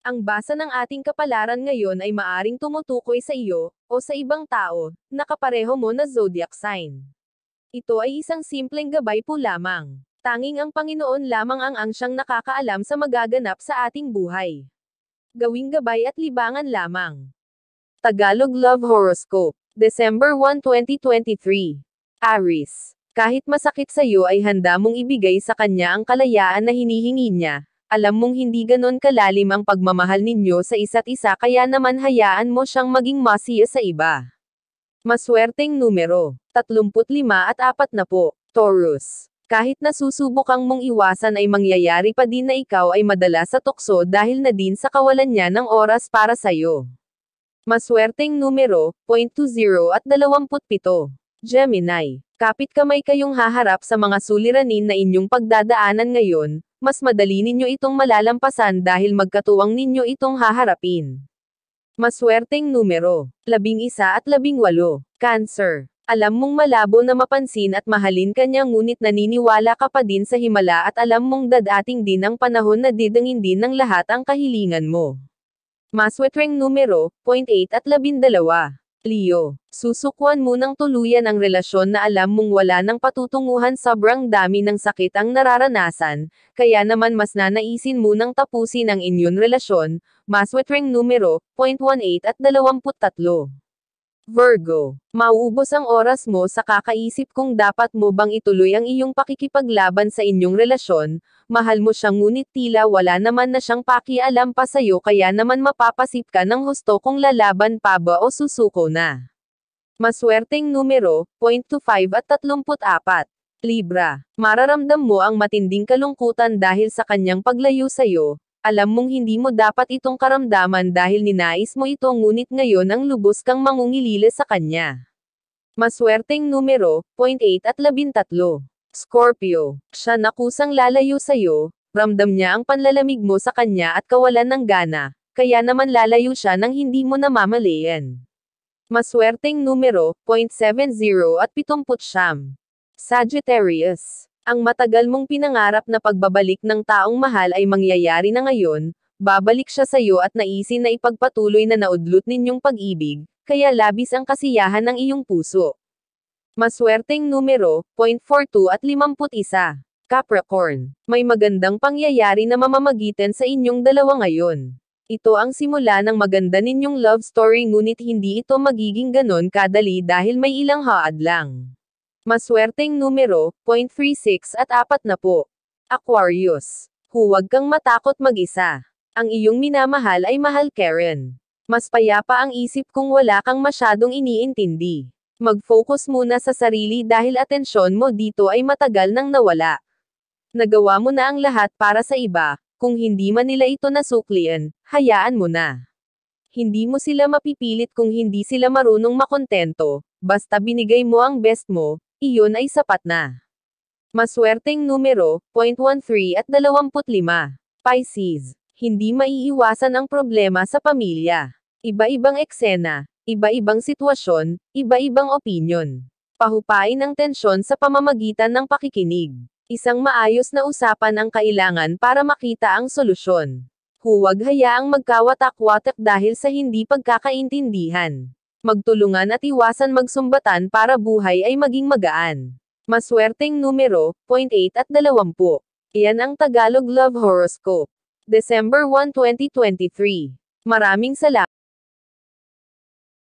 Ang basa ng ating kapalaran ngayon ay maaring tumutukoy sa iyo, o sa ibang tao, na kapareho mo na zodiac sign. Ito ay isang simpleng gabay po lamang. Tanging ang Panginoon lamang ang siyang nakakaalam sa magaganap sa ating buhay. Gawing gabay at libangan lamang. Tagalog Love Horoscope, December 1, 2023. Aries. Kahit masakit sa iyo ay handa mong ibigay sa kanya ang kalayaan na hinihingi niya. Alam mong hindi ganon kalalim ang pagmamahal ninyo sa isa't isa kaya naman hayaan mo siyang maging masiya sa iba. Maswerteng numero, 35 at 40. Taurus. Kahit nasusubukang mong iwasan ay mangyayari pa din na ikaw ay madala sa tukso dahil na din sa kawalan niya ng oras para sa'yo. Maswerteng numero, 20 at 27. Gemini. Kapit kamay kayong haharap sa mga suliranin na inyong pagdadaanan ngayon, mas madali ninyo itong malalampasan dahil magkatuwang ninyo itong haharapin. Maswerteng numero, 11 at 18. Cancer. Alam mong malabo na mapansin at mahalin ka niya ngunit naniniwala ka pa din sa himala at alam mong dadating din ang panahon na didangin din ng lahat ang kahilingan mo. Maswerteng numero, 8 at 12. Leo. Susukwan mo ng tuluyan ang relasyon na alam mong wala ng patutunguhan sobrang dami ng sakit ang nararanasan, kaya naman mas nanaisin mo nang tapusin ang inyong relasyon, maswerteng numero, 18 at 23. Virgo. Mauubos ang oras mo sa kakaisip kung dapat mo bang ituloy ang iyong pakikipaglaban sa inyong relasyon, mahal mo siyang ngunit tila wala naman na siyang pakialam pa sa'yo kaya naman mapapasip ka ng husto kung lalaban pa ba o susuko na. Maswerteng numero, 0.25 at 34. Libra. Mararamdam mo ang matinding kalungkutan dahil sa kanyang paglayo sa'yo. Alam mong hindi mo dapat itong karamdaman dahil ninais mo ito ngunit ngayon ang lubos kang mangungilila sa kanya. Maswerteng numero, 0.8 at 13. Scorpio. Siya na kusang lalayo sa'yo, ramdam niya ang panlalamig mo sa kanya at kawalan ng gana, kaya naman lalayo siya nang hindi mo namamalayan. Maswerteng numero, 0.70 at 70. Sagittarius. Ang matagal mong pinangarap na pagbabalik ng taong mahal ay mangyayari na ngayon, babalik siya sa iyo at naisin na ipagpatuloy na naudlot ninyong pag-ibig, kaya labis ang kasiyahan ng iyong puso. Maswerteng numero, 0.42 at 51. Capricorn. May magandang pangyayari na mamamagitan sa inyong dalawa ngayon. Ito ang simula ng maganda ninyong love story ngunit hindi ito magiging ganon kadali dahil may ilang haadlang. Maswerteng numero, 0.36 at 40. Aquarius. Huwag kang matakot mag-isa. Ang iyong minamahal ay mahal Karen. Mas payapa ang isip kung wala kang masyadong iniintindi. Mag-focus muna sa sarili dahil atensyon mo dito ay matagal nang nawala. Nagawa mo na ang lahat para sa iba, kung hindi man nila ito nasuklian, hayaan mo na. Hindi mo sila mapipilit kung hindi sila marunong makontento, basta binigay mo ang best mo, iyon ay sapat na. Maswerteng numero, 0.13 at 25. Pisces. Hindi maiiwasan ang problema sa pamilya. Iba-ibang eksena, iba-ibang sitwasyon, iba-ibang opinyon. Pahupain ang tensyon sa pamamagitan ng pakikinig. Isang maayos na usapan ang kailangan para makita ang solusyon. Huwag hayaang magkawatak-watak dahil sa hindi pagkakaintindihan. Magtulungan at iwasan magsumbatan para buhay ay maging magaan. Maswerteng numero, 0.8 at 20. Iyan ang Tagalog Love Horoscope. December 1, 2023. Maraming salamat.